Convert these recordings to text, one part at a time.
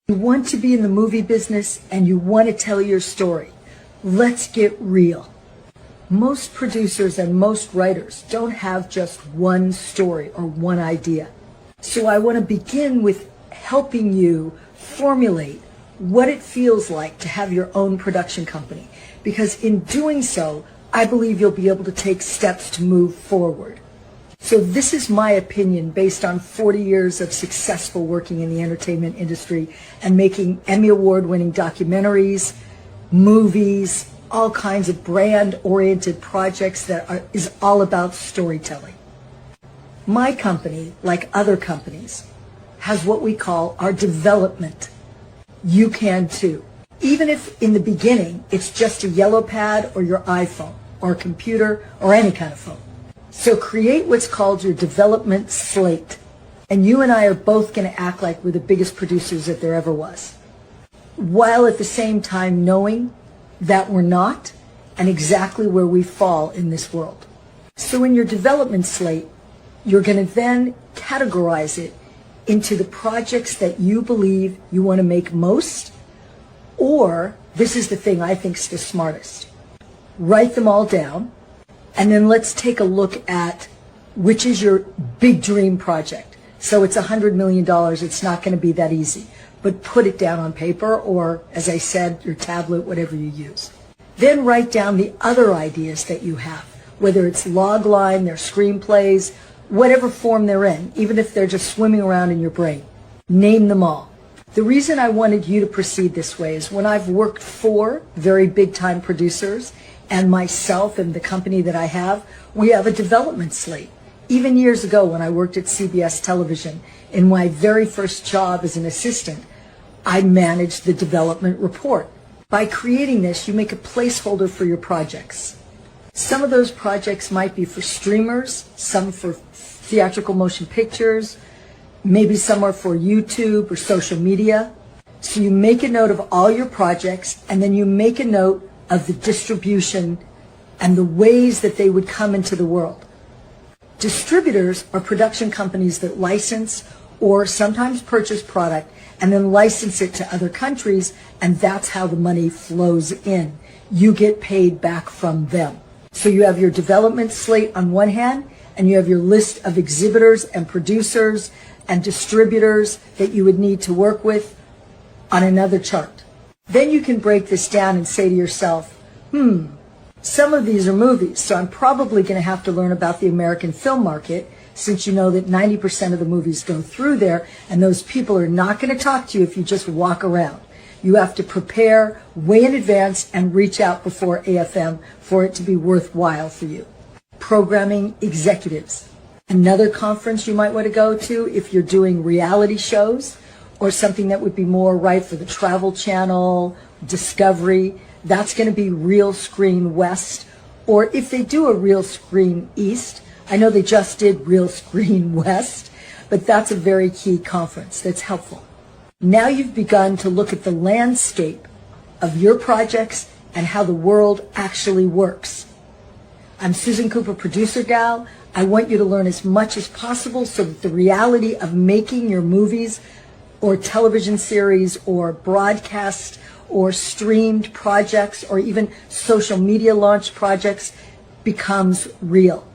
You want to be in the movie business and you want to tell your story. Let's get real. Most producers and most writers don't have just one story or one idea. So I want to begin with helping you formulate what it feels like to have your own production company. Because in doing so, I believe you'll be able to take steps to move forward. So this is my opinion based on 40 years of successful working in the entertainment industry and making Emmy Award-winning documentaries, movies, all kinds of brand-oriented projects that is all about storytelling. My company, like other companies, has what we call our development. You can too. Even if in the beginning it's just a yellow pad or your iPhone or a computer or any kind of phone. So create what's called your development slate. And you and I are both going to act like we're the biggest producers that there ever was, while at the same time knowing that we're not and exactly where we fall in this world. So in your development slate, you're going to then categorize it into the projects that you believe you want to make most, or this is the thing I think is the smartest. Write them all down. And then let's take a look at which is your big dream project. So it's $100 million. It's not going to be that easy. But put it down on paper or, as I said, your tablet, whatever you use. Then write down the other ideas that you have, whether it's log line, their screenplays, whatever form they're in, even if they're just swimming around in your brain. Name them all. The reason I wanted you to proceed this way is when I've worked for very big-time producers and myself and the company that I have, we have a development slate. Even years ago when I worked at CBS Television, in my very first job as an assistant, I managed the development report. By creating this, you make a placeholder for your projects. Some of those projects might be for streamers, some for theatrical motion pictures, maybe some are for YouTube or social media. So you make a note of all your projects, and then you make a note of the distribution and the ways that they would come into the world. Distributors are production companies that license or sometimes purchase product and then license it to other countries, and that's how the money flows in. You get paid back from them. So you have your development slate on one hand, and you have your list of exhibitors and producers and distributors that you would need to work with on another chart. Then you can break this down and say to yourself, some of these are movies, so I'm probably going to have to learn about the American film market, since you know that 90% of the movies go through there, and those people are not going to talk to you if you just walk around. You have to prepare way in advance and reach out before AFM for it to be worthwhile for you. Programming executives. Another conference you might want to go to if you're doing reality shows or something that would be more right for the Travel Channel, Discovery. That's going to be Real Screen West. Or if they do a Real Screen East, I know they just did Real Screen West, but that's a very key conference that's helpful. Now you've begun to look at the landscape of your projects and how the world actually works. I'm Susan Cooper, Producer Gal. I want you to learn as much as possible so that the reality of making your movies or television series or broadcast or streamed projects or even social media launch projects becomes real.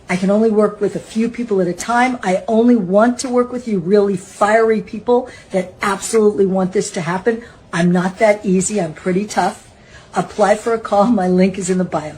I can only work with a few people at a time. I only want to work with you really fiery people that absolutely want this to happen. I'm not that easy. I'm pretty tough. Apply for a call. My link is in the bio.